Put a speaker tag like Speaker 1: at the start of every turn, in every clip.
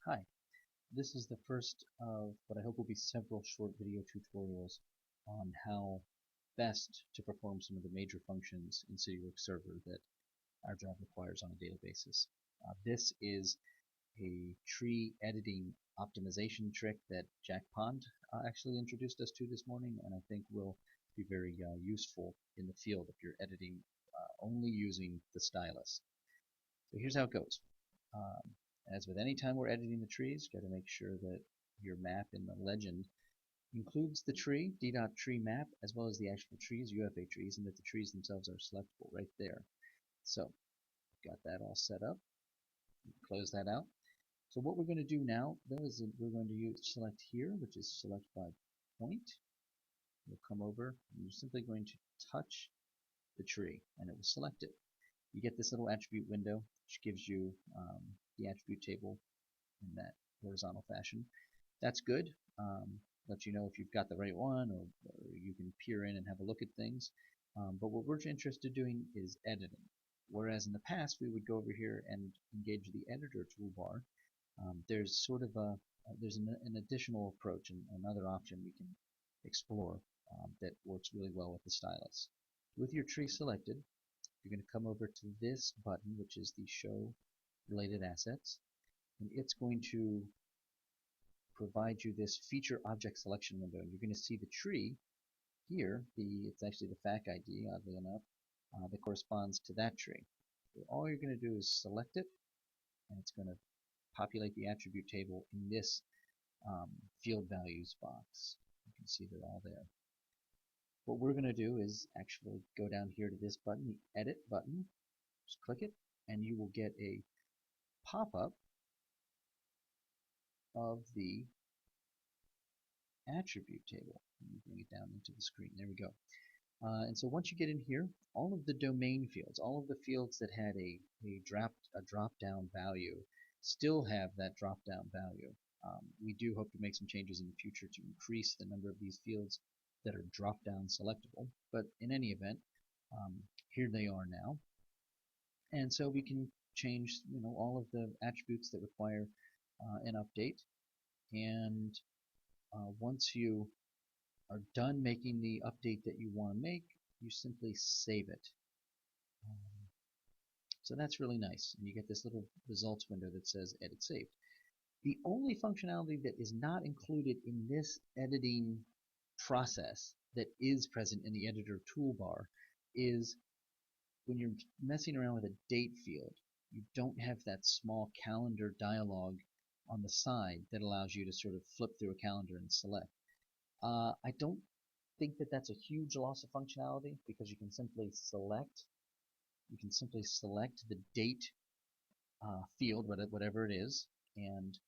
Speaker 1: Hi, this is the first of what I hope will be several short video tutorials on how best to perform some of the major functions in CityWorks Server that our job requires on a daily basis. This is a tree editing optimization trick that Jack Pond actually introduced us to this morning, and I think will be very useful in the field if you're editing only using the stylus. So here's how it goes. As with any time we're editing the trees, you got to make sure that your map in the legend includes the tree, d.tree map, as well as the actual trees, UFA trees, and that the trees themselves are selectable right there. So, got that all set up. Close that out. So what we're going to do now, though, is we're going to select here, which is select by point. We'll come over, and you're simply going to touch the tree, and it will select it. You get this little attribute window, which gives you the attribute table in that horizontal fashion. That's good. Let you know if you've got the right one, or you can peer in and have a look at things. But what we're interested in doing is editing. Whereas in the past we would go over here and engage the editor toolbar, there's sort of there's an additional approach and another option we can explore that works really well with the stylus. With your tree selected, you're going to come over to this button, which is the Show Related Assets, and it's going to provide you this feature object selection window. And you're going to see the tree here. It's actually the FAC ID, oddly enough, that corresponds to that tree. So all you're going to do is select it, and it's going to populate the attribute table in this field values box. You can see they're all there. What we're going to do is actually go down here to this button, the Edit button. Just click it, and you will get a pop-up of the attribute table. Let me bring it down into the screen. There we go. And so once you get in here, all of the domain fields, all of the fields that had a drop-down value, still have that drop-down value. We do hope to make some changes in the future to increase the number of these fields that are drop-down selectable. But in any event, here they are now. And so we can change, all of the attributes that require an update. And once you are done making the update that you want to make, you simply save it. So that's really nice, and you get this little results window that says Edit Saved. The only functionality that is not included in this editing process that is present in the editor toolbar is when you're messing around with a date field, you don't have that small calendar dialog on the side that allows you to sort of flip through a calendar and select. I don't think that that's a huge loss of functionality because you can simply select the date field, whatever it is, and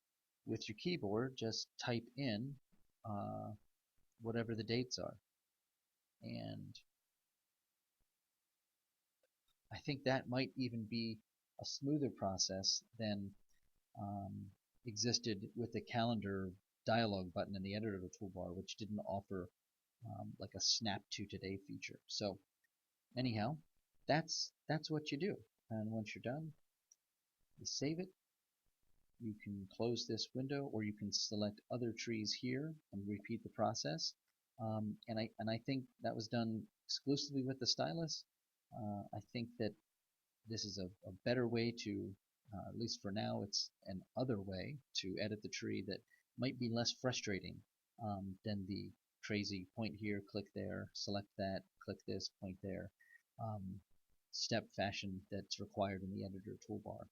Speaker 1: with your keyboard just type in whatever the dates are. And I think that might even be a smoother process than existed with the calendar dialog button in the editor toolbar, which didn't offer like a snap to today feature. So anyhow, that's what you do. And once you're done, you save it. You can close this window, or you can select other trees here and repeat the process. And I think that was done exclusively with the stylus. I think that this is a better way to, at least for now, it's an other way to edit the tree that might be less frustrating than the crazy point here, click there, select that, click this, point there step fashion that's required in the editor toolbar.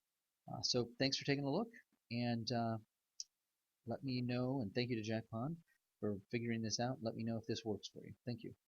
Speaker 1: So thanks for taking a look, and let me know, and thank you to Jack Pond for figuring this out. Let me know if this works for you. Thank you.